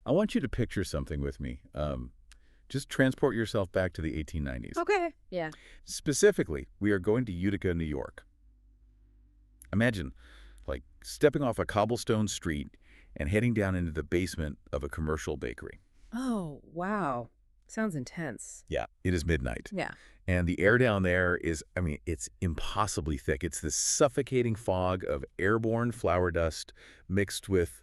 I want you to picture something with me. Just transport yourself back to the 1890s. Okay. Yeah. Specifically, we are going to Utica, New York. Imagine, like, stepping off a cobblestone street and heading down into the basement of a commercial bakery. Oh, wow. Sounds intense. Yeah, it is midnight. Yeah. And the air down there is, it's impossibly thick. It's this suffocating fog of airborne flour dust mixed with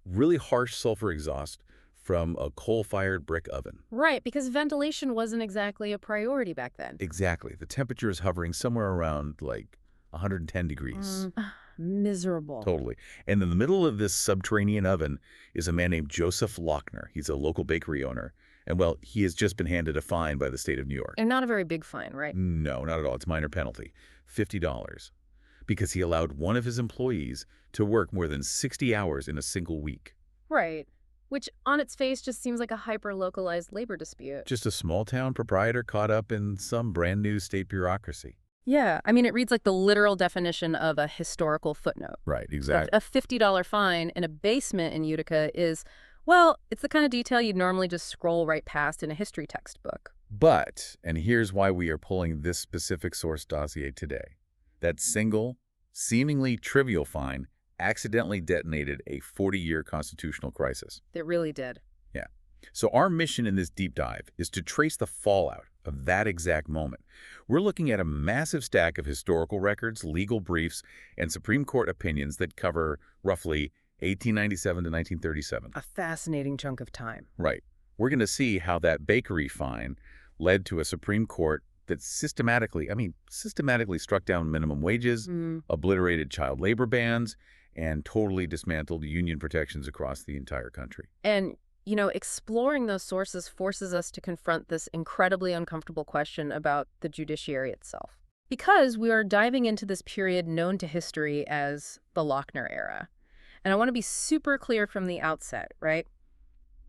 really harsh sulfur exhaust from a coal-fired brick oven. Right, because ventilation wasn't exactly a priority back then. Exactly. The temperature is hovering somewhere around, like, 110 degrees. Miserable. Totally. And in the middle of this subterranean oven is a man named Joseph Lochner. He's a local bakery owner. And, well, he has just been handed a fine by the state of New York. And not a very big fine, right? No, not at all. It's a minor penalty. $50. Because he allowed one of his employees to work more than 60 hours in a single week. Right. Which, on its face, just seems like a hyper-localized labor dispute. Just a small-town proprietor caught up in some brand-new state bureaucracy. Yeah. I mean, it reads like the literal definition of a historical footnote. Right, exactly. A $50 fine in a basement in Utica is, well, it's the kind of detail you'd normally just scroll right past in a history textbook. But, and here's why we are pulling this specific source dossier today, that single, seemingly trivial fine accidentally detonated a 40-year constitutional crisis. It really did. Yeah. So our mission in this deep dive is to trace the fallout of that exact moment. We're looking at a massive stack of historical records, legal briefs, and Supreme Court opinions that cover roughly 1897 to 1937. A fascinating chunk of time. Right. We're going to see how that bakery fine led to a Supreme Court that systematically struck down minimum wages, obliterated child labor bans, and totally dismantled union protections across the entire country. And, you know, exploring those sources forces us to confront this incredibly uncomfortable question about the judiciary itself. Because we are diving into this period known to history as the Lochner era. And I want to be super clear from the outset, right?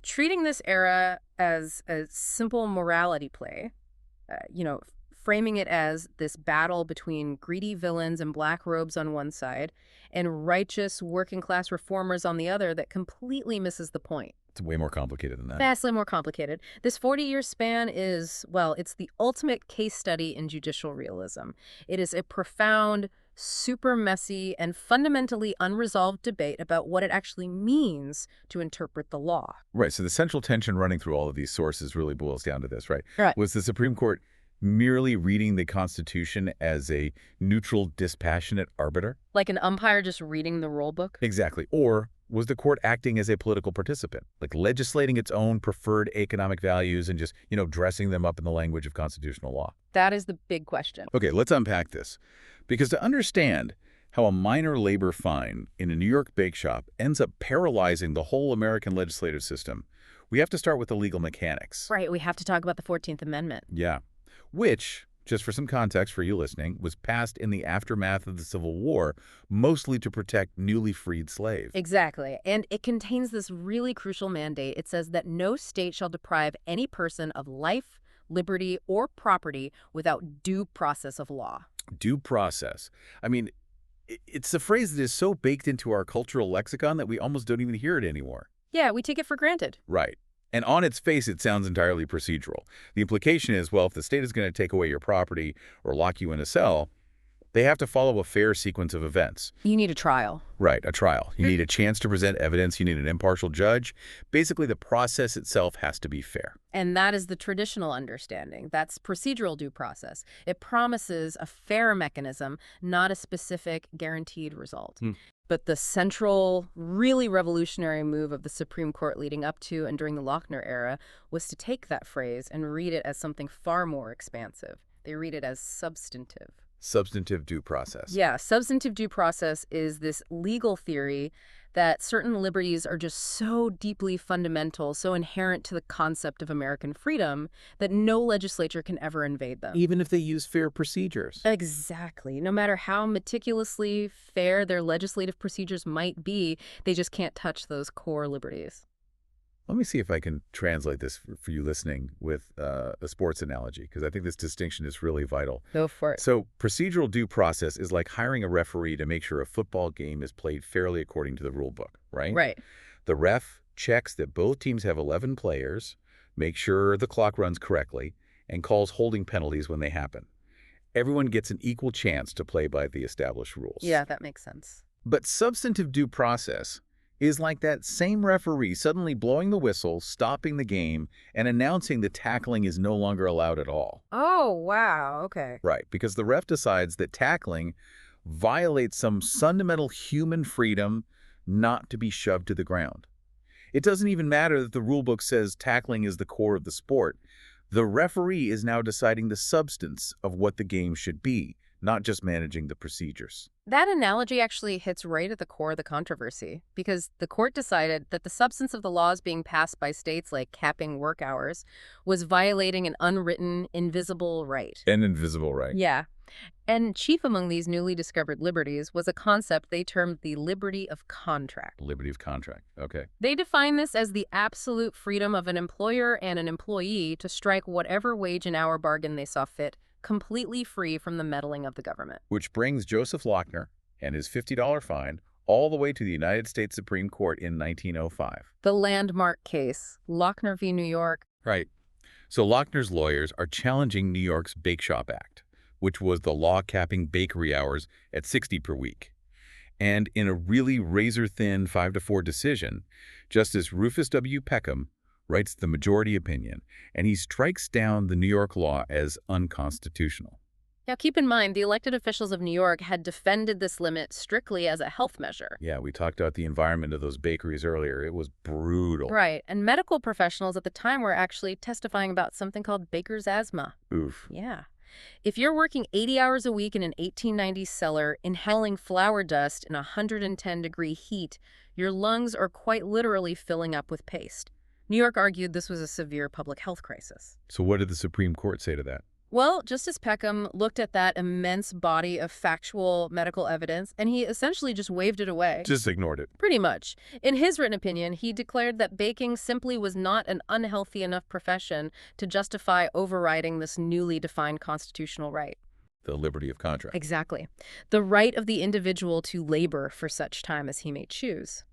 Treating this era as a simple morality play, framing it as this battle between greedy villains and black robes on one side and righteous working-class reformers on the other, that completely misses the point. It's way more complicated than that. Vastly more complicated. This 40-year span is, well, it's the ultimate case study in judicial realism. It is a profound, super messy, and fundamentally unresolved debate about what it actually means to interpret the law. Right. So the central tension running through all of these sources really boils down to this, right? Right. Was the Supreme Court merely reading the Constitution as a neutral, dispassionate arbiter? Like an umpire just reading the rule book? Exactly. Or was the court acting as a political participant, like legislating its own preferred economic values and just, dressing them up in the language of constitutional law? That is the big question. Okay, let's unpack this. Because to understand how a minor labor fine in a New York bake shop ends up paralyzing the whole American legislative system, we have to start with the legal mechanics. Right, we have to talk about the 14th Amendment. Yeah. Which, just for some context for you listening, was passed in the aftermath of the Civil War, mostly to protect newly freed slaves. Exactly. And it contains this really crucial mandate. It says that no state shall deprive any person of life, liberty, or property without due process of law. Due process. It's a phrase that is so baked into our cultural lexicon that we almost don't even hear it anymore. Yeah, we take it for granted. Right. And on its face, it sounds entirely procedural. The implication is, well, if the state is going to take away your property or lock you in a cell, they have to follow a fair sequence of events. You need a trial. Right, a trial. You need a chance to present evidence. You need an impartial judge. Basically, the process itself has to be fair. And that is the traditional understanding. That's procedural due process. It promises a fair mechanism, not a specific guaranteed result. But the central, really revolutionary move of the Supreme Court leading up to and during the Lochner era was to take that phrase and read it as something far more expansive. They read it as substantive. Substantive due process. Yeah, substantive due process is this legal theory that certain liberties are just so deeply fundamental, so inherent to the concept of American freedom, that no legislature can ever invade them. Even if they use fair procedures. Exactly. No matter how meticulously fair their legislative procedures might be, they just can't touch those core liberties. Let me see if I can translate this for you listening with a sports analogy, because I think this distinction is really vital. Go for it. So procedural due process is like hiring a referee to make sure a football game is played fairly according to the rule book, right? Right. The ref checks that both teams have 11 players, makes sure the clock runs correctly, and calls holding penalties when they happen. Everyone gets an equal chance to play by the established rules. Yeah, that makes sense. But substantive due process is like that same referee suddenly blowing the whistle, stopping the game, and announcing that tackling is no longer allowed at all. Oh, wow. Okay. Right, because the ref decides that tackling violates some fundamental human freedom not to be shoved to the ground. It doesn't even matter that the rulebook says tackling is the core of the sport. The referee is now deciding the substance of what the game should be, not just managing the procedures. That analogy actually hits right at the core of the controversy, because the court decided that the substance of the laws being passed by states like capping work hours was violating an unwritten, invisible right. An invisible right. Yeah. And chief among these newly discovered liberties was a concept they termed the liberty of contract. Liberty of contract. Okay. They define this as the absolute freedom of an employer and an employee to strike whatever wage and hour bargain they saw fit, completely free from the meddling of the government. Which brings Joseph Lochner and his $50 fine all the way to the United States Supreme Court in 1905. The landmark case, Lochner v. New York. Right. So Lochner's lawyers are challenging New York's Bake Shop Act, which was the law capping bakery hours at 60 per week. And in a really razor-thin 5-4 decision, Justice Rufus W. Peckham writes the majority opinion, and he strikes down the New York law as unconstitutional. Now, keep in mind, the elected officials of New York had defended this limit strictly as a health measure. Yeah, we talked about the environment of those bakeries earlier. It was brutal. Right, and medical professionals at the time were actually testifying about something called baker's asthma. Oof. Yeah. If you're working 80 hours a week in an 1890s cellar, inhaling flour dust in 110-degree heat, your lungs are quite literally filling up with paste. New York argued this was a severe public health crisis. So what did the Supreme Court say to that? Well, Justice Peckham looked at that immense body of factual medical evidence, and he essentially just waved it away. Just ignored it. Pretty much. In his written opinion, he declared that baking simply was not an unhealthy enough profession to justify overriding this newly defined constitutional right. The liberty of contract. Exactly. The right of the individual to labor for such time as he may choose.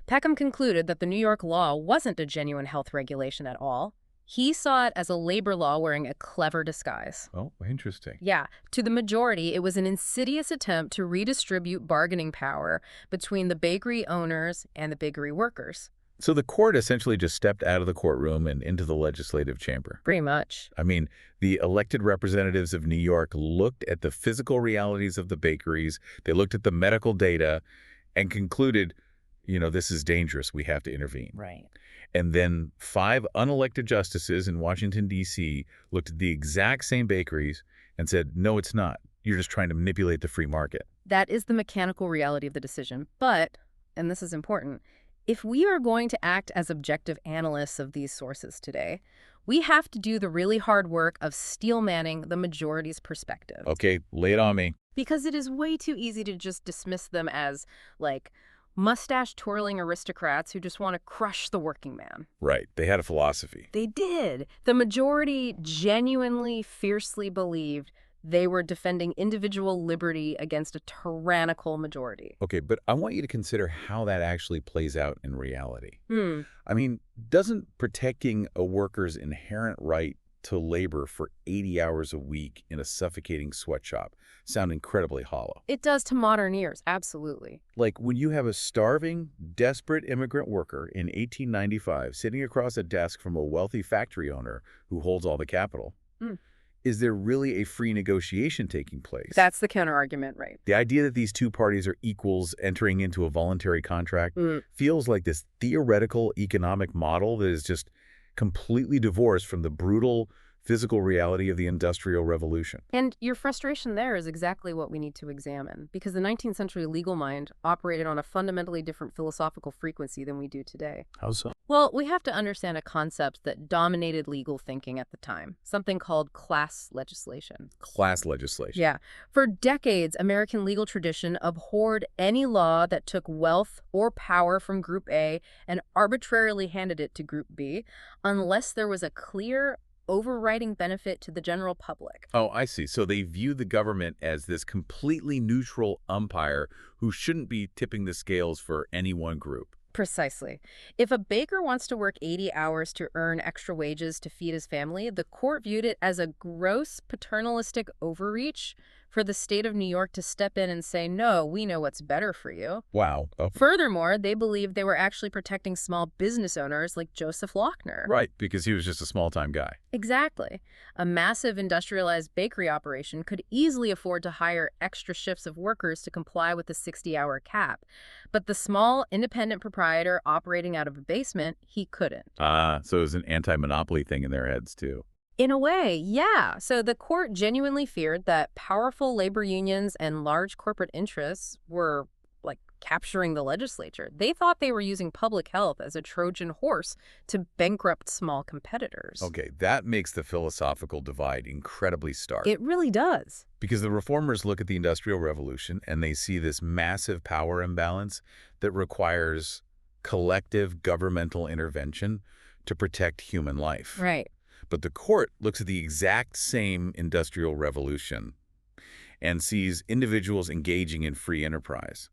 Peckham concluded that the New York law wasn't a genuine health regulation at all. He saw it as a labor law wearing a clever disguise. Oh, interesting. Yeah, to the majority, it was an insidious attempt to redistribute bargaining power between the bakery owners and the bakery workers. So the court essentially just stepped out of the courtroom and into the legislative chamber. Pretty much. I mean, the elected representatives of New York looked at the physical realities of the bakeries, they looked at the medical data, and concluded, this is dangerous, we have to intervene. Right. And then 5 unelected justices in Washington, D.C. looked at the exact same bakeries and said, no, it's not. You're just trying to manipulate the free market. That is the mechanical reality of the decision. But, and this is important, if we are going to act as objective analysts of these sources today, we have to do the really hard work of steel-manning the majority's perspective. Okay, lay it on me. Because it is way too easy to just dismiss them as, like, mustache-twirling aristocrats who just want to crush the working man. Right. They had a philosophy. They did. The majority genuinely, fiercely believed they were defending individual liberty against a tyrannical majority. Okay, but I want you to consider how that actually plays out in reality. I mean, doesn't protecting a worker's inherent right to labor for 80 hours a week in a suffocating sweatshop sound incredibly hollow? It does to modern ears, absolutely. Like when you have a starving, desperate immigrant worker in 1895 sitting across a desk from a wealthy factory owner who holds all the capital, is there really a free negotiation taking place? That's the counter-argument, right? The idea that these two parties are equals entering into a voluntary contract feels like this theoretical economic model that is just completely divorced from the brutal physical reality of the Industrial Revolution. And your frustration there is exactly what we need to examine, because the 19th century legal mind operated on a fundamentally different philosophical frequency than we do today. How so? Well, we have to understand a concept that dominated legal thinking at the time, something called class legislation. Class legislation. Yeah. For decades, American legal tradition abhorred any law that took wealth or power from Group A and arbitrarily handed it to Group B, unless there was a clear overriding benefit to the general public. Oh, I see. So they view the government as this completely neutral umpire who shouldn't be tipping the scales for any one group. Precisely. If a baker wants to work 80 hours to earn extra wages to feed his family, the court viewed it as a gross paternalistic overreach for the state of New York to step in and say, no, we know what's better for you. Wow. Oh, Furthermore, they believed they were actually protecting small business owners like Joseph Lochner. right, because he was just a small-time guy. Exactly. A massive industrialized bakery operation could easily afford to hire extra shifts of workers to comply with the 60-hour cap. But the small, independent proprietor operating out of a basement, he couldn't. So it was an anti-monopoly thing in their heads, too. In a way, yeah. So the court genuinely feared that powerful labor unions and large corporate interests were, like, capturing the legislature. They thought they were using public health as a Trojan horse to bankrupt small competitors. Okay, that makes the philosophical divide incredibly stark. It really does. Because the reformers look at the Industrial Revolution and they see this massive power imbalance that requires collective governmental intervention to protect human life. Right. But the court looks at the exact same Industrial Revolution and sees individuals engaging in free enterprise.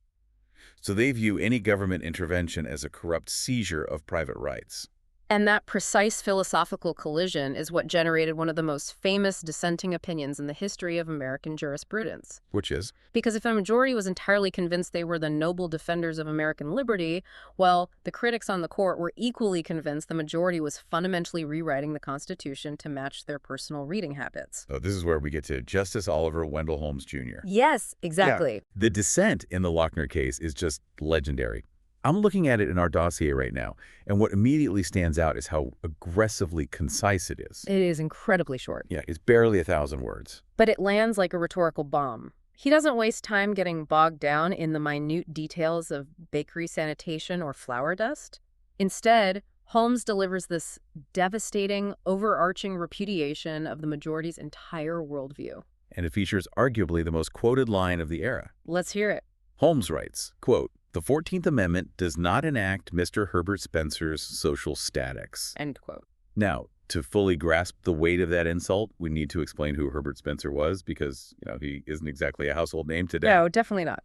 So they view any government intervention as a corrupt seizure of private rights. And that precise philosophical collision is what generated one of the most famous dissenting opinions in the history of American jurisprudence. Which is? Because if a majority was entirely convinced they were the noble defenders of American liberty, well, the critics on the court were equally convinced the majority was fundamentally rewriting the Constitution to match their personal reading habits. Oh, this is where we get to Justice Oliver Wendell Holmes, Jr. Yes, exactly. Yeah. The dissent in the Lochner case is just legendary. I'm looking at it in our dossier right now, and what immediately stands out is how aggressively concise it is. It is incredibly short. Yeah, it's barely 1,000 words. But it lands like a rhetorical bomb. He doesn't waste time getting bogged down in the minute details of bakery sanitation or flour dust. Instead, Holmes delivers this devastating, overarching repudiation of the majority's entire worldview. And it features arguably the most quoted line of the era. Let's hear it. Holmes writes, quote, "The 14th Amendment does not enact Mr. Herbert Spencer's social statics." End quote. Now, to fully grasp the weight of that insult, we need to explain who Herbert Spencer was because, he isn't exactly a household name today. No, definitely not.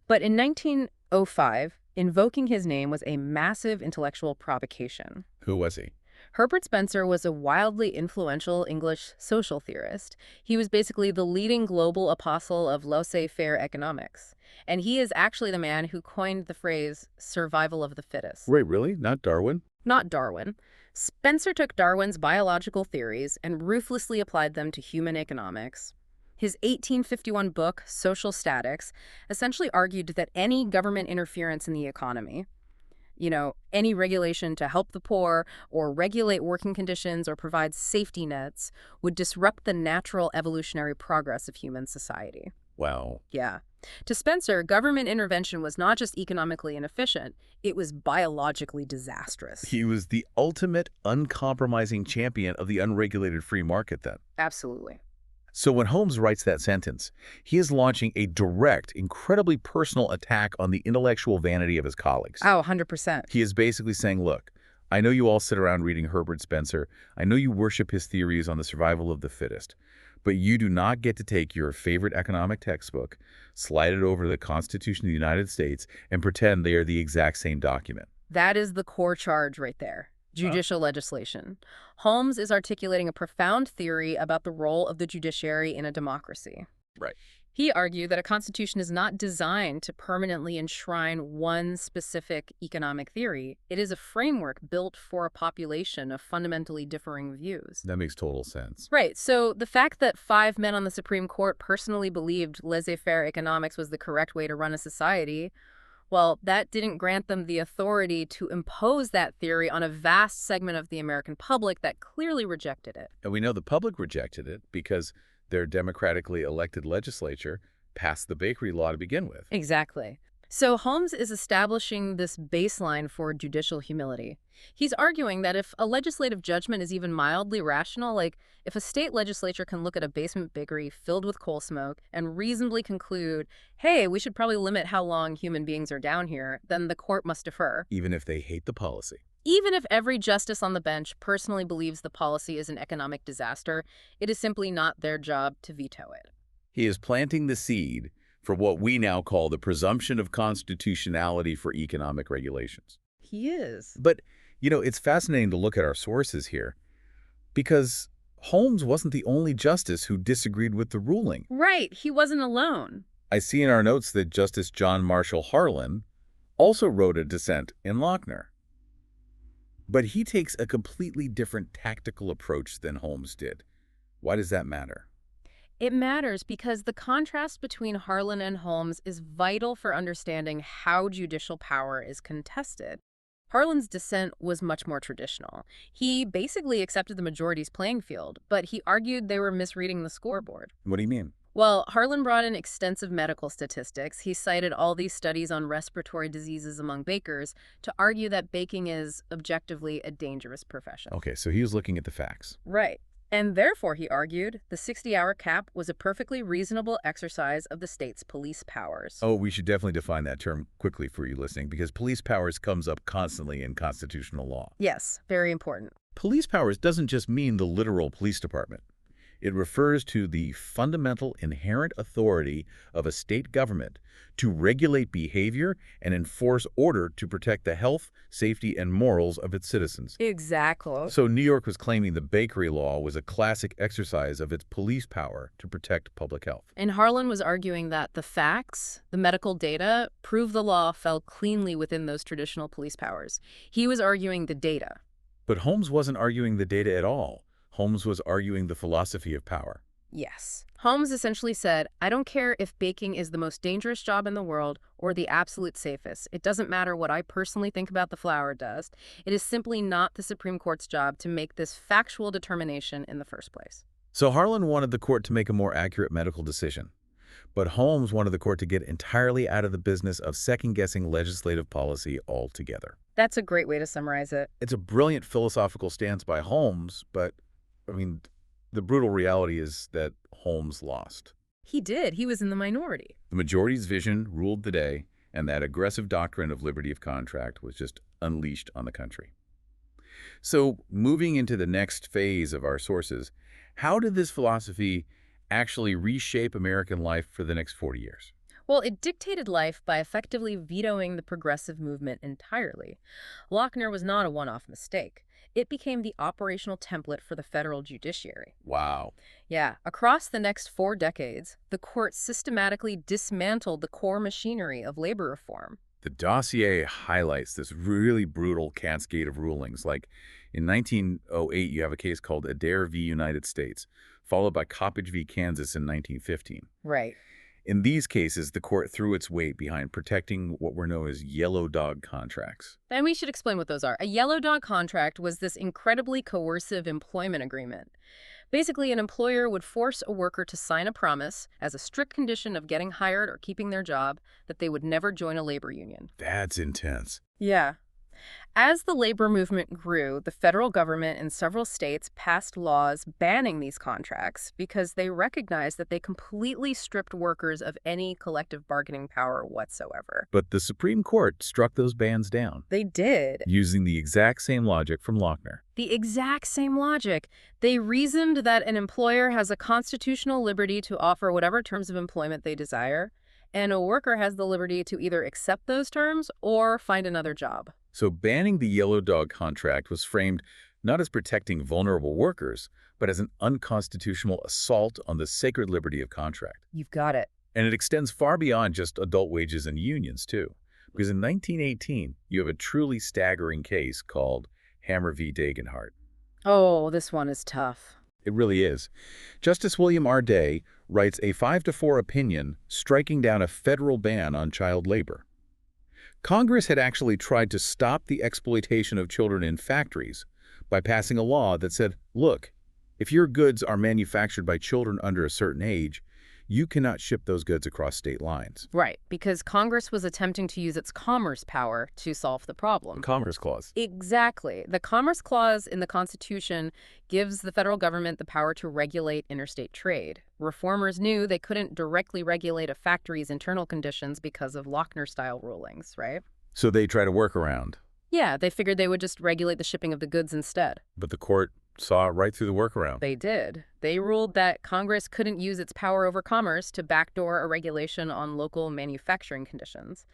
But in 1905, invoking his name was a massive intellectual provocation. Who was he? Herbert Spencer was a wildly influential English social theorist. He was basically the leading global apostle of laissez-faire economics. And he is actually the man who coined the phrase survival of the fittest. Wait, really? Not Darwin? Not Darwin. Spencer took Darwin's biological theories and ruthlessly applied them to human economics. His 1851 book, Social Statics, essentially argued that any government interference in the economy, any regulation to help the poor or regulate working conditions or provide safety nets, would disrupt the natural evolutionary progress of human society. Wow. Yeah. To Spencer, government intervention was not just economically inefficient, it was biologically disastrous. He was the ultimate uncompromising champion of the unregulated free market then. Absolutely. So when Holmes writes that sentence, he is launching a direct, incredibly personal attack on the intellectual vanity of his colleagues. Oh, 100%. He is basically saying, look, I know you all sit around reading Herbert Spencer. I know you worship his theories on the survival of the fittest. But you do not get to take your favorite economic textbook, slide it over to the Constitution of the United States, and pretend they are the exact same document. That is the core charge right there. Judicial legislation. Holmes is articulating a profound theory about the role of the judiciary in a democracy. Right. He argued that a constitution is not designed to permanently enshrine one specific economic theory. It is a framework built for a population of fundamentally differing views. That makes total sense. Right. So the fact that 5 men on the Supreme Court personally believed laissez-faire economics was the correct way to run a society, well, that didn't grant them the authority to impose that theory on a vast segment of the American public that clearly rejected it. And we know the public rejected it because their democratically elected legislature passed the bakery law to begin with. Exactly. So Holmes is establishing this baseline for judicial humility. He's arguing that if a legislative judgment is even mildly rational, like if a state legislature can look at a basement bakery filled with coal smoke and reasonably conclude, hey, we should probably limit how long human beings are down here, then the court must defer. Even if they hate the policy. Even if every justice on the bench personally believes the policy is an economic disaster, it is simply not their job to veto it. He is planting the seed for what we now call the presumption of constitutionality for economic regulations. He is. But, it's fascinating to look at our sources here because Holmes wasn't the only justice who disagreed with the ruling. Right, he wasn't alone. I see in our notes that Justice John Marshall Harlan also wrote a dissent in Lochner. But he takes a completely different tactical approach than Holmes did. Why does that matter? It matters because the contrast between Harlan and Holmes is vital for understanding how judicial power is contested. Harlan's dissent was much more traditional. He basically accepted the majority's playing field, but he argued they were misreading the scoreboard. What do you mean? Well, Harlan brought in extensive medical statistics. He cited all these studies on respiratory diseases among bakers to argue that baking is objectively a dangerous profession. Okay, so he was looking at the facts. Right. And therefore, he argued, the 60-hour cap was a perfectly reasonable exercise of the state's police powers. Oh, we should definitely define that term quickly for you listening, because police powers comes up constantly in constitutional law. Yes, very important. Police powers doesn't just mean the literal police department. It refers to the fundamental inherent authority of a state government to regulate behavior and enforce order to protect the health, safety, and morals of its citizens. Exactly. So New York was claiming the bakery law was a classic exercise of its police power to protect public health. And Harlan was arguing that the facts, the medical data, prove the law fell cleanly within those traditional police powers. He was arguing the data. But Holmes wasn't arguing the data at all. Holmes was arguing the philosophy of power. Yes. Holmes essentially said, I don't care if baking is the most dangerous job in the world or the absolute safest. It doesn't matter what I personally think about the flour dust. It is simply not the Supreme Court's job to make this factual determination in the first place. So Harlan wanted the court to make a more accurate medical decision. But Holmes wanted the court to get entirely out of the business of second-guessing legislative policy altogether. That's a great way to summarize it. It's a brilliant philosophical stance by Holmes, but, the brutal reality is that Holmes lost. He did. He was in the minority. The majority's vision ruled the day, and that aggressive doctrine of liberty of contract was just unleashed on the country. So, moving into the next phase of our sources, how did this philosophy actually reshape American life for the next 40 years? Well, it dictated life by effectively vetoing the progressive movement entirely. Lochner was not a one-off mistake. It became the operational template for the federal judiciary. Wow. Yeah, across the next 4 decades, the court systematically dismantled the core machinery of labor reform. The dossier highlights this really brutal cascade of rulings. Like in 1908, you have a case called Adair v. United States, followed by Coppage v. Kansas in 1915. Right. In these cases, the court threw its weight behind protecting what were known as yellow dog contracts. And we should explain what those are. A yellow dog contract was this incredibly coercive employment agreement. Basically, an employer would force a worker to sign a promise as a strict condition of getting hired or keeping their job that they would never join a labor union. That's intense. Yeah. As the labor movement grew, the federal government and several states passed laws banning these contracts because they recognized that they completely stripped workers of any collective bargaining power whatsoever. But the Supreme Court struck those bans down. They did. Using the exact same logic from Lochner. The exact same logic. They reasoned that an employer has a constitutional liberty to offer whatever terms of employment they desire, and a worker has the liberty to either accept those terms or find another job. So banning the yellow dog contract was framed not as protecting vulnerable workers, but as an unconstitutional assault on the sacred liberty of contract. You've got it. And it extends far beyond just adult wages and unions, too. Because in 1918, you have a truly staggering case called Hammer v. Dagenhart. Oh, this one is tough. It really is. Justice William R. Day writes a 5-4 opinion striking down a federal ban on child labor. Congress had actually tried to stop the exploitation of children in factories by passing a law that said, look, if your goods are manufactured by children under a certain age, you cannot ship those goods across state lines. Right, because Congress was attempting to use its commerce power to solve the problem. The Commerce Clause. Exactly. The Commerce Clause in the Constitution gives the federal government the power to regulate interstate trade. Reformers knew they couldn't directly regulate a factory's internal conditions because of Lochner-style rulings, right? So they try to work around. Yeah, they figured they would just regulate the shipping of the goods instead. But the court saw right through the workaround. They did. They ruled that Congress couldn't use its power over commerce to backdoor a regulation on local manufacturing conditions.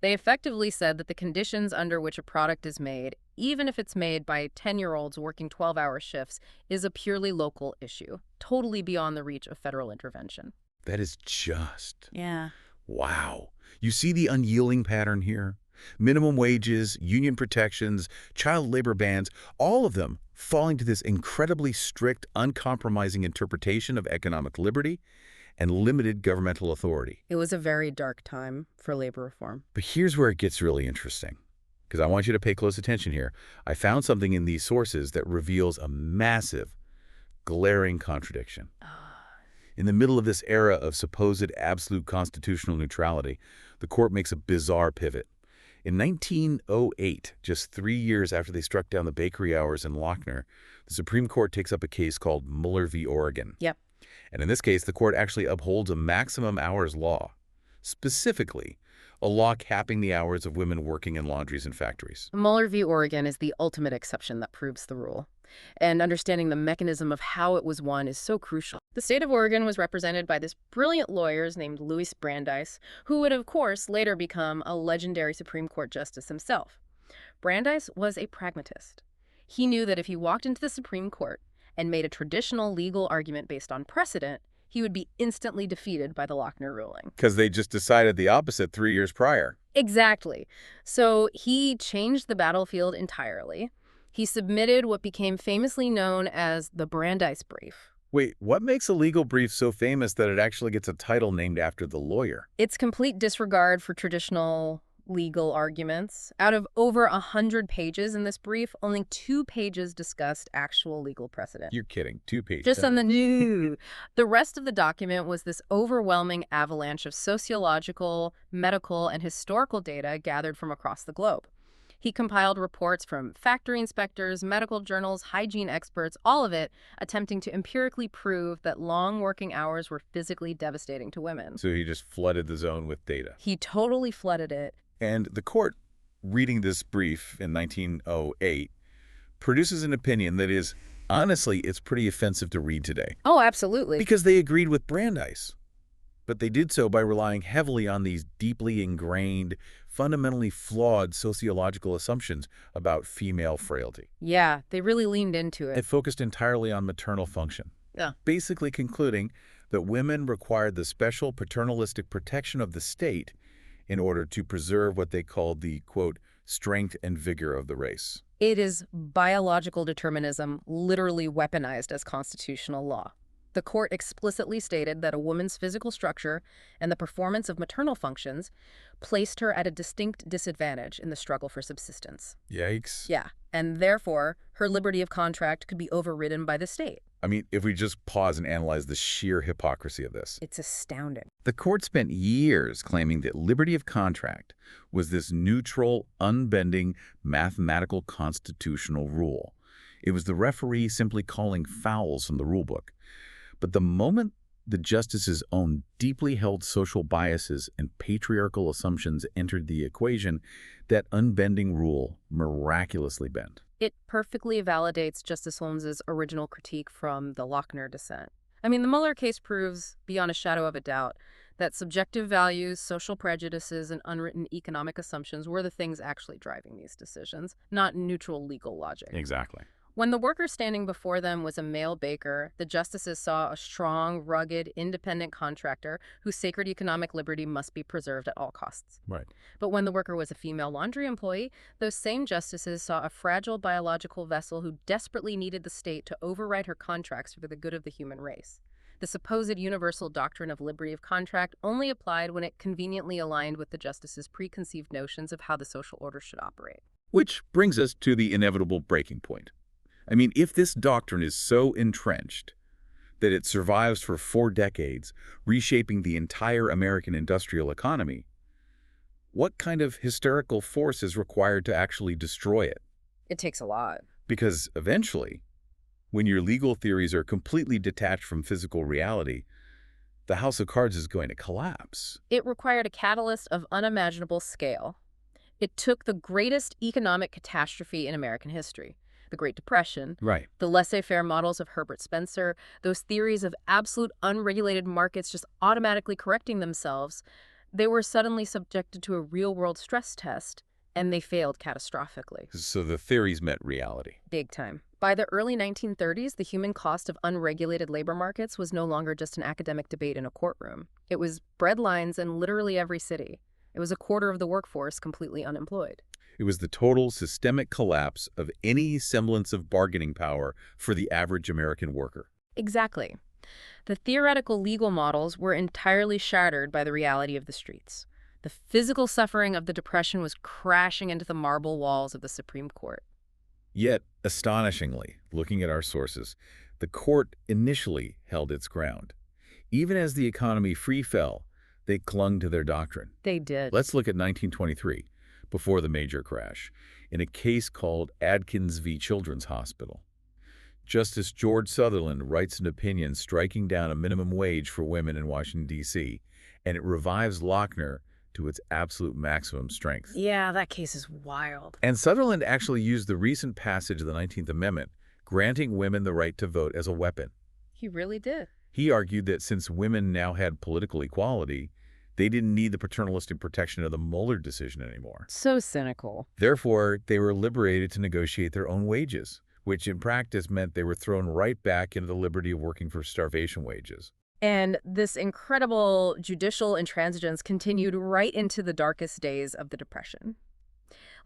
They effectively said that the conditions under which a product is made, even if it's made by 10-year-olds working 12-hour shifts, is a purely local issue, totally beyond the reach of federal intervention. That is just... Yeah. Wow. You see the unyielding pattern here? Minimum wages, union protections, child labor bans, all of them falling to this incredibly strict, uncompromising interpretation of economic liberty and limited governmental authority. It was a very dark time for labor reform. But here's where it gets really interesting, because I want you to pay close attention here. I found something in these sources that reveals a massive, glaring contradiction. In the middle of this era of supposed absolute constitutional neutrality, the court makes a bizarre pivot. In 1908, just 3 years after they struck down the bakery hours in Lochner, the Supreme Court takes up a case called Muller v. Oregon. Yep. And in this case, the court actually upholds a maximum hours law, specifically a law capping the hours of women working in laundries and factories. Muller v. Oregon is the ultimate exception that proves the rule. And understanding the mechanism of how it was won is so crucial. The state of Oregon was represented by this brilliant lawyer named Louis Brandeis, who would, of course, later become a legendary Supreme Court justice himself. Brandeis was a pragmatist. He knew that if he walked into the Supreme Court and made a traditional legal argument based on precedent, he would be instantly defeated by the Lochner ruling. Because they just decided the opposite 3 years prior. Exactly. So he changed the battlefield entirely. He submitted what became famously known as the Brandeis Brief. Wait, what makes a legal brief so famous that it actually gets a title named after the lawyer? It's complete disregard for traditional legal arguments. Out of over 100 pages in this brief, only 2 pages discussed actual legal precedent. You're kidding. 2 pages. Just on the new. The rest of the document was this overwhelming avalanche of sociological, medical, and historical data gathered from across the globe. He compiled reports from factory inspectors, medical journals, hygiene experts, all of it attempting to empirically prove that long working hours were physically devastating to women. So he just flooded the zone with data. He totally flooded it. And the court, reading this brief in 1908, produces an opinion that is, honestly, it's pretty offensive to read today. Oh, absolutely. Because they agreed with Brandeis. But they did so by relying heavily on these deeply ingrained, fundamentally flawed sociological assumptions about female frailty. Yeah, they really leaned into it. It focused entirely on maternal function. Yeah. Basically concluding that women required the special paternalistic protection of the state in order to preserve what they called the, quote, strength and vigor of the race. It is biological determinism literally weaponized as constitutional law. The court explicitly stated that a woman's physical structure and the performance of maternal functions placed her at a distinct disadvantage in the struggle for subsistence. Yikes. Yeah, and therefore, her liberty of contract could be overridden by the state. I mean, if we just pause and analyze the sheer hypocrisy of this. It's astounding. The court spent years claiming that liberty of contract was this neutral, unbending, mathematical constitutional rule. It was the referee simply calling fouls from the rulebook. But the moment the justice's own deeply held social biases and patriarchal assumptions entered the equation, that unbending rule miraculously bent. It perfectly validates Justice Holmes's original critique from the Lochner dissent. I mean, the Muller case proves, beyond a shadow of a doubt, that subjective values, social prejudices, and unwritten economic assumptions were the things actually driving these decisions, not neutral legal logic. Exactly. When the worker standing before them was a male baker, the justices saw a strong, rugged, independent contractor whose sacred economic liberty must be preserved at all costs. Right. But when the worker was a female laundry employee, those same justices saw a fragile biological vessel who desperately needed the state to override her contracts for the good of the human race. The supposed universal doctrine of liberty of contract only applied when it conveniently aligned with the justices' preconceived notions of how the social order should operate. Which brings us to the inevitable breaking point. I mean, if this doctrine is so entrenched that it survives for 4 decades, reshaping the entire American industrial economy, what kind of hysterical force is required to actually destroy it? It takes a lot. Because eventually, when your legal theories are completely detached from physical reality, the house of cards is going to collapse. It required a catalyst of unimaginable scale. It took the greatest economic catastrophe in American history, the Great Depression, Right. the laissez-faire models of Herbert Spencer, those theories of absolute unregulated markets just automatically correcting themselves. They were suddenly subjected to a real-world stress test, and they failed catastrophically. So the theories met reality. Big time. By the early 1930s, the human cost of unregulated labor markets was no longer just an academic debate in a courtroom. It was breadlines in literally every city. It was a quarter of the workforce completely unemployed. It was the total systemic collapse of any semblance of bargaining power for the average American worker. Exactly. The theoretical legal models were entirely shattered by the reality of the streets. The physical suffering of the Depression was crashing into the marble walls of the Supreme Court. Yet, astonishingly, looking at our sources, the court initially held its ground. Even as the economy free fell, they clung to their doctrine. They did. Let's look at 1923, before the major crash, in a case called Adkins v. Children's Hospital. Justice George Sutherland writes an opinion striking down a minimum wage for women in Washington, D.C., and it revives Lochner to its absolute maximum strength. Yeah, that case is wild. And Sutherland actually used the recent passage of the 19th Amendment, granting women the right to vote, as a weapon. He really did. He argued that since women now had political equality, they didn't need the paternalistic protection of the Mueller decision anymore. So cynical. Therefore, they were liberated to negotiate their own wages, which in practice meant they were thrown right back into the liberty of working for starvation wages. And this incredible judicial intransigence continued right into the darkest days of the Depression.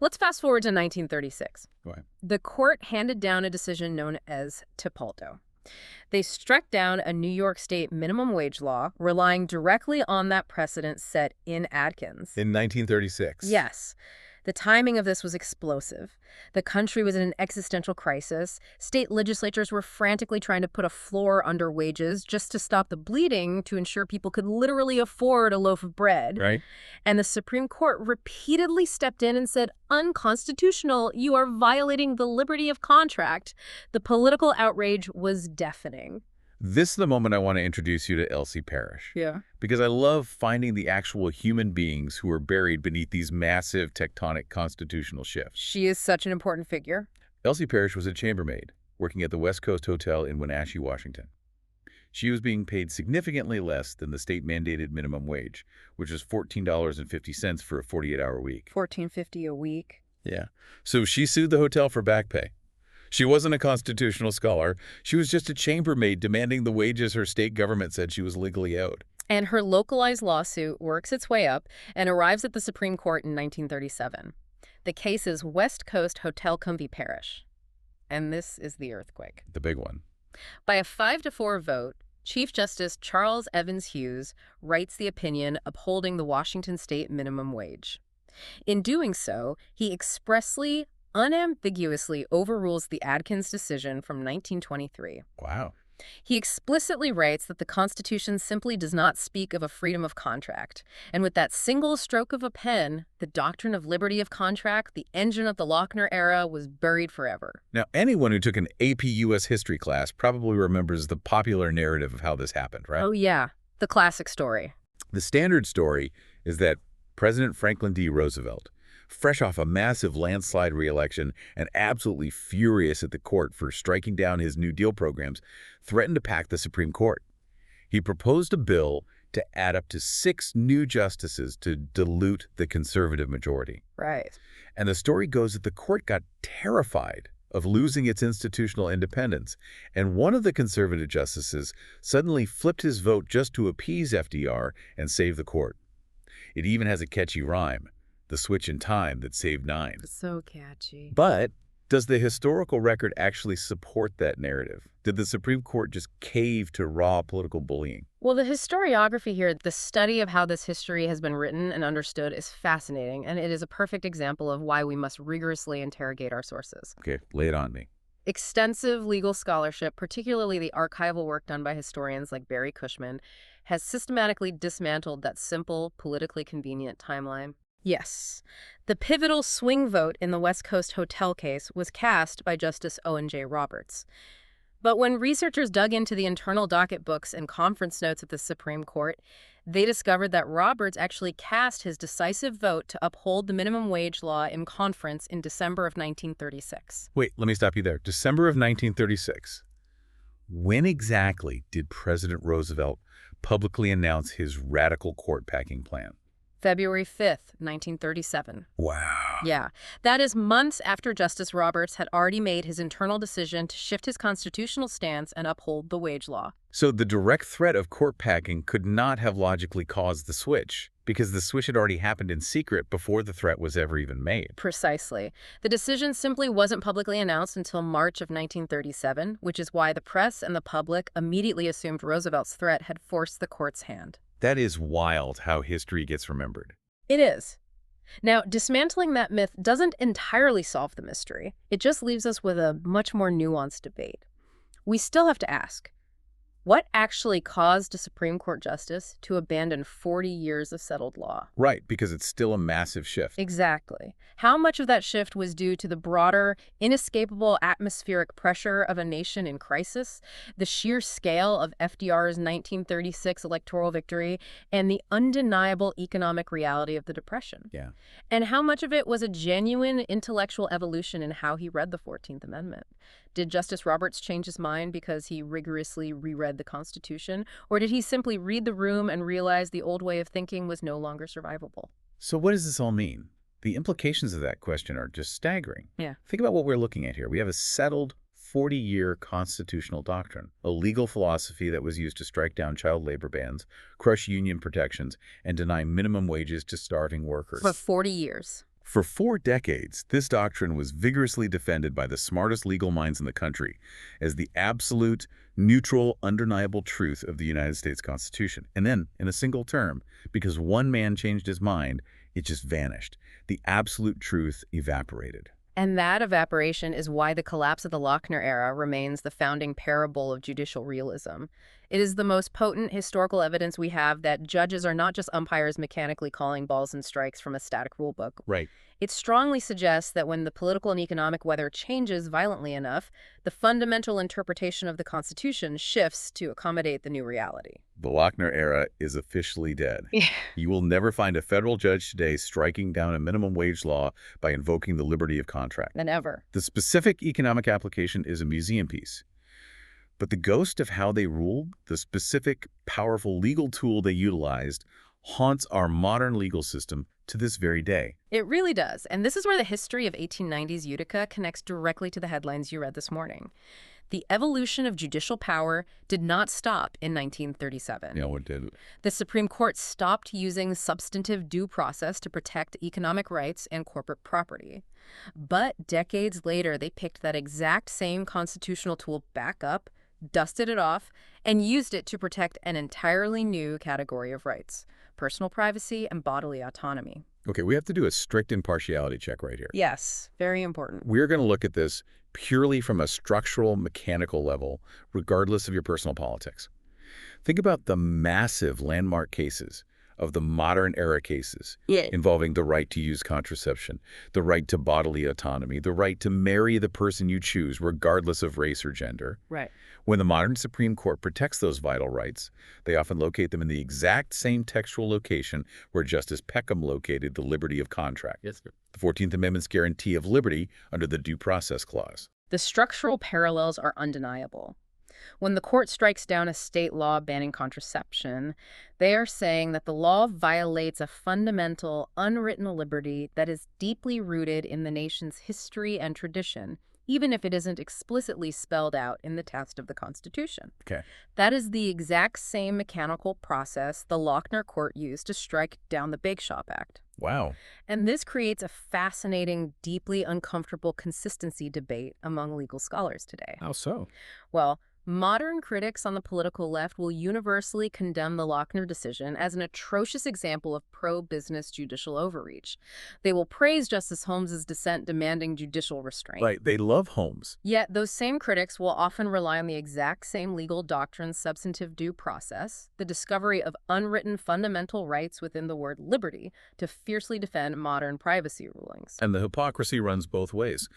Let's fast forward to 1936. Go ahead. The court handed down a decision known as Tipaldo. They struck down a New York State minimum wage law, relying directly on that precedent set in Adkins. In 1936? Yes. The timing of this was explosive. The country was in an existential crisis. State legislatures were frantically trying to put a floor under wages just to stop the bleeding, to ensure people could literally afford a loaf of bread. Right. And the Supreme Court repeatedly stepped in and said, unconstitutional, you are violating the liberty of contract. The political outrage was deafening. This is the moment I want to introduce you to Elsie Parrish. Yeah. Because I love finding the actual human beings who are buried beneath these massive tectonic constitutional shifts. She is such an important figure. Elsie Parrish was a chambermaid working at the West Coast Hotel in Wenatchee, Washington. She was being paid significantly less than the state-mandated minimum wage, which is $14.50 for a 48-hour week. $14.50 a week. Yeah. So she sued the hotel for back pay. She wasn't a constitutional scholar. She was just a chambermaid demanding the wages her state government said she was legally owed. And her localized lawsuit works its way up and arrives at the Supreme Court in 1937. The case is West Coast Hotel v. Parrish. And this is the earthquake. The big one. By a 5-4 vote, Chief Justice Charles Evans Hughes writes the opinion upholding the Washington state minimum wage. In doing so, he expressly, unambiguously overrules the Adkins decision from 1923. Wow. He explicitly writes that the Constitution simply does not speak of a freedom of contract. And with that single stroke of a pen, the doctrine of liberty of contract, the engine of the Lochner era, was buried forever. Now, anyone who took an AP U.S. history class probably remembers the popular narrative of how this happened, right? Oh, yeah. The classic story. The standard story is that President Franklin D. Roosevelt, fresh off a massive landslide re-election and absolutely furious at the court for striking down his New Deal programs, threatened to pack the Supreme Court. He proposed a bill to add up to 6 new justices to dilute the conservative majority. Right. And the story goes that the court got terrified of losing its institutional independence, and one of the conservative justices suddenly flipped his vote just to appease FDR and save the court. It even has a catchy rhyme, the switch in time that saved 9. So catchy. But does the historical record actually support that narrative? Did the Supreme Court just cave to raw political bullying? Well, the historiography here, the study of how this history has been written and understood, is fascinating, and it is a perfect example of why we must rigorously interrogate our sources. Okay, lay it on me. Extensive legal scholarship, particularly the archival work done by historians like Barry Cushman, has systematically dismantled that simple, politically convenient timeline. Yes, the pivotal swing vote in the West Coast Hotel case was cast by Justice Owen J. Roberts. But when researchers dug into the internal docket books and conference notes at the Supreme Court, they discovered that Roberts actually cast his decisive vote to uphold the minimum wage law in conference in December of 1936. Wait, let me stop you there. December of 1936. When exactly did President Roosevelt publicly announce his radical court-packing plan? February 5th, 1937. Wow. Yeah, that is months after Justice Roberts had already made his internal decision to shift his constitutional stance and uphold the wage law. So the direct threat of court packing could not have logically caused the switch, because the switch had already happened in secret before the threat was ever even made. Precisely. The decision simply wasn't publicly announced until March of 1937, which is why the press and the public immediately assumed Roosevelt's threat had forced the court's hand. That is wild how history gets remembered. It is. Now, dismantling that myth doesn't entirely solve the mystery. It just leaves us with a much more nuanced debate. We still have to ask, what actually caused a Supreme Court justice to abandon 40 years of settled law? Right, because it's still a massive shift. Exactly. How much of that shift was due to the broader, inescapable atmospheric pressure of a nation in crisis, the sheer scale of FDR's 1936 electoral victory, and the undeniable economic reality of the Depression? Yeah. And how much of it was a genuine intellectual evolution in how he read the 14th Amendment? Did Justice Roberts change his mind because he rigorously reread the Constitution, or did he simply read the room and realize the old way of thinking was no longer survivable? So what does this all mean? The implications of that question are just staggering. Yeah. Think about what we're looking at here. We have a settled 40-year constitutional doctrine, a legal philosophy that was used to strike down child labor bans, crush union protections, and deny minimum wages to starving workers. For 40 years. For 4 decades, this doctrine was vigorously defended by the smartest legal minds in the country as the absolute, neutral, undeniable truth of the United States Constitution. And then, in a single term, because one man changed his mind, it just vanished. The absolute truth evaporated. And that evaporation is why the collapse of the Lochner era remains the founding parable of judicial realism. It is the most potent historical evidence we have that judges are not just umpires mechanically calling balls and strikes from a static rulebook. Right. It strongly suggests that when the political and economic weather changes violently enough, the fundamental interpretation of the Constitution shifts to accommodate the new reality. The Lochner era is officially dead. Yeah. You will never find a federal judge today striking down a minimum wage law by invoking the liberty of contract. Than ever. The specific economic application is a museum piece. But the ghost of how they ruled, the specific, powerful legal tool they utilized, haunts our modern legal system to this very day. It really does. And this is where the history of 1890s Utica connects directly to the headlines you read this morning. The evolution of judicial power did not stop in 1937. Yeah, what did? The Supreme Court stopped using substantive due process to protect economic rights and corporate property. But decades later, they picked that exact same constitutional tool back up, dusted it off, and used it to protect an entirely new category of rights: personal privacy and bodily autonomy. Okay, we have to do a strict impartiality check right here. Yes, very important. We're going to look at this purely from a structural, mechanical level, regardless of your personal politics. Think about the massive landmark cases of the modern era cases involving the right to use contraception, the right to bodily autonomy, the right to marry the person you choose, regardless of race or gender. Right. When the modern Supreme Court protects those vital rights, they often locate them in the exact same textual location where Justice Peckham located the liberty of contract. Yes, sir. The 14th Amendment's guarantee of liberty under the Due Process Clause. The structural parallels are undeniable. When the court strikes down a state law banning contraception, they are saying that the law violates a fundamental, unwritten liberty that is deeply rooted in the nation's history and tradition, even if it isn't explicitly spelled out in the text of the Constitution. Okay. That is the exact same mechanical process the Lochner court used to strike down the Bake Shop Act. Wow. And this creates a fascinating, deeply uncomfortable consistency debate among legal scholars today. How so? Well, modern critics on the political left will universally condemn the Lochner decision as an atrocious example of pro-business judicial overreach. They will praise Justice Holmes' dissent demanding judicial restraint. Right. They love Holmes. Yet those same critics will often rely on the exact same legal doctrine's substantive due process, the discovery of unwritten fundamental rights within the word liberty, to fiercely defend modern privacy rulings. And the hypocrisy runs both ways.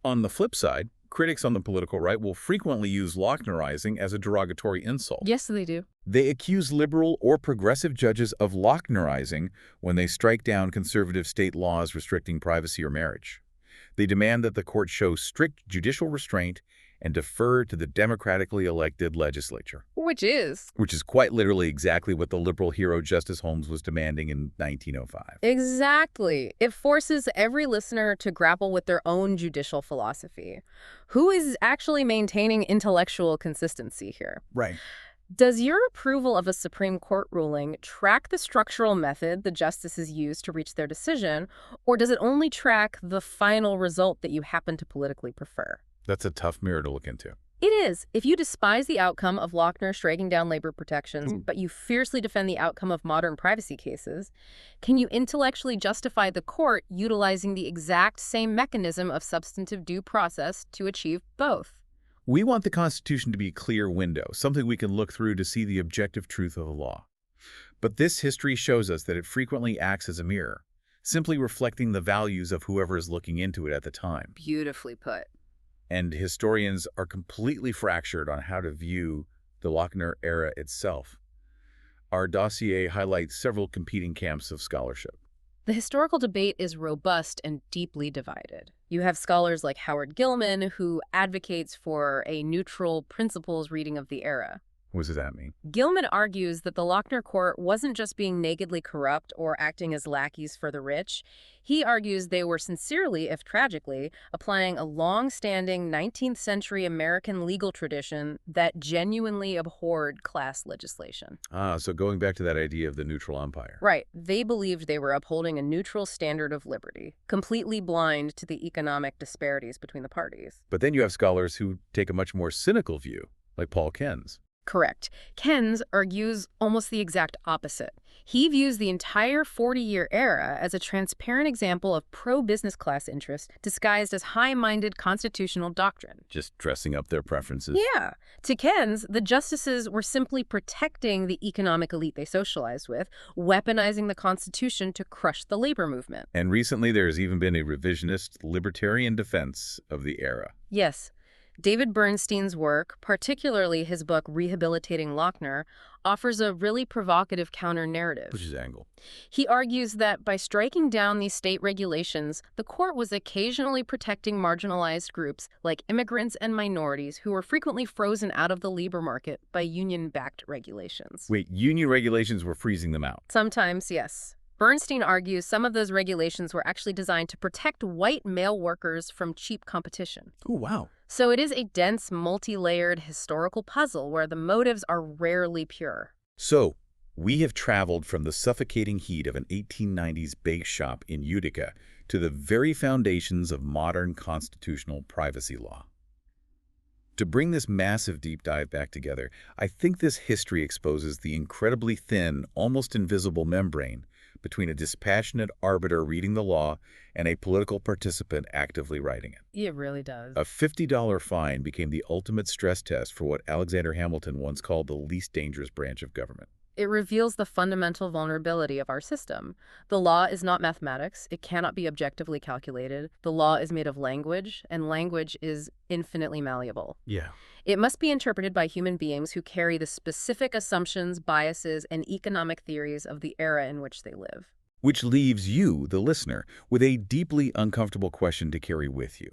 On the flip side, critics on the political right will frequently use Lochnerizing as a derogatory insult. Yes, they do. They accuse liberal or progressive judges of Lochnerizing when they strike down conservative state laws restricting privacy or marriage. They demand that the court show strict judicial restraint and defer to the democratically elected legislature. Which is? Which is quite literally exactly what the liberal hero Justice Holmes was demanding in 1905. Exactly. It forces every listener to grapple with their own judicial philosophy. Who is actually maintaining intellectual consistency here? Right. Does your approval of a Supreme Court ruling track the structural method the justices use to reach their decision, or does it only track the final result that you happen to politically prefer? That's a tough mirror to look into. It is. If you despise the outcome of Lochner striking down labor protections, but you fiercely defend the outcome of modern privacy cases, can you intellectually justify the court utilizing the exact same mechanism of substantive due process to achieve both? We want the Constitution to be a clear window, something we can look through to see the objective truth of the law. But this history shows us that it frequently acts as a mirror, simply reflecting the values of whoever is looking into it at the time. Beautifully put. And historians are completely fractured on how to view the Lochner era itself. Our dossier highlights several competing camps of scholarship. The historical debate is robust and deeply divided. You have scholars like Howard Gilman, who advocates for a neutral principles reading of the era. What does that mean? Gilman argues that the Lochner court wasn't just being nakedly corrupt or acting as lackeys for the rich. He argues they were sincerely, if tragically, applying a long-standing 19th century American legal tradition that genuinely abhorred class legislation. So going back to that idea of the neutral umpire. Right. They believed they were upholding a neutral standard of liberty, completely blind to the economic disparities between the parties. But then you have scholars who take a much more cynical view, like Paul Kens. Correct. Kens argues almost the exact opposite. He views the entire 40-year era as a transparent example of pro-business class interest disguised as high-minded constitutional doctrine. Just dressing up their preferences. Yeah. To Kens, the justices were simply protecting the economic elite they socialized with, weaponizing the Constitution to crush the labor movement. And recently there's even been a revisionist libertarian defense of the era. Yes. David Bernstein's work, particularly his book Rehabilitating Lochner, offers a really provocative counter-narrative. Which is angle? He argues that by striking down these state regulations, the court was occasionally protecting marginalized groups like immigrants and minorities who were frequently frozen out of the labor market by union-backed regulations. Wait, union regulations were freezing them out? Sometimes, yes. Bernstein argues some of those regulations were actually designed to protect white male workers from cheap competition. Oh, wow. So it is a dense, multi-layered historical puzzle where the motives are rarely pure. So, we have traveled from the suffocating heat of an 1890s bake shop in Utica to the very foundations of modern constitutional privacy law. To bring this massive deep dive back together, I think this history exposes the incredibly thin, almost invisible membrane between a dispassionate arbiter reading the law and a political participant actively writing it. It really does. A $50 fine became the ultimate stress test for what Alexander Hamilton once called the least dangerous branch of government. It reveals the fundamental vulnerability of our system. The law is not mathematics. It cannot be objectively calculated. The law is made of language, and language is infinitely malleable. Yeah. It must be interpreted by human beings who carry the specific assumptions, biases, and economic theories of the era in which they live. Which leaves you, the listener, with a deeply uncomfortable question to carry with you.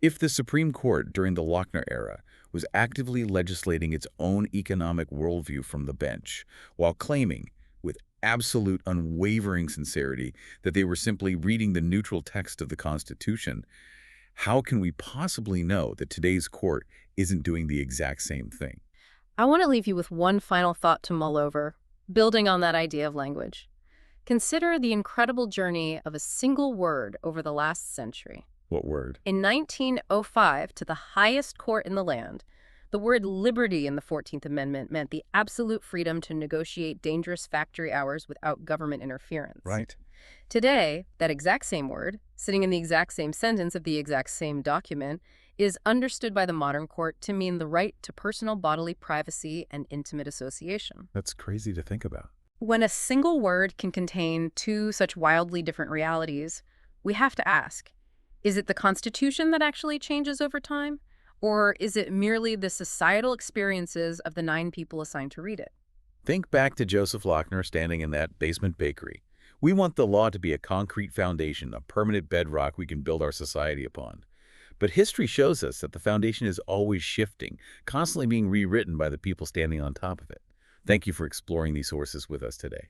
If the Supreme Court during the Lochner era was actively legislating its own economic worldview from the bench, while claiming, with absolute unwavering sincerity, that they were simply reading the neutral text of the Constitution, how can we possibly know that today's court isn't doing the exact same thing? I want to leave you with one final thought to mull over, building on that idea of language. Consider the incredible journey of a single word over the last century. What word? In 1905, to the highest court in the land, the word liberty in the 14th Amendment meant the absolute freedom to negotiate dangerous factory hours without government interference. Right. Today, that exact same word, sitting in the exact same sentence of the exact same document, is understood by the modern court to mean the right to personal bodily privacy and intimate association. That's crazy to think about. When a single word can contain two such wildly different realities, we have to ask, is it the Constitution that actually changes over time? Or is it merely the societal experiences of the 9 people assigned to read it? Think back to Joseph Lochner standing in that basement bakery. We want the law to be a concrete foundation, a permanent bedrock we can build our society upon. But history shows us that the foundation is always shifting, constantly being rewritten by the people standing on top of it. Thank you for exploring these sources with us today.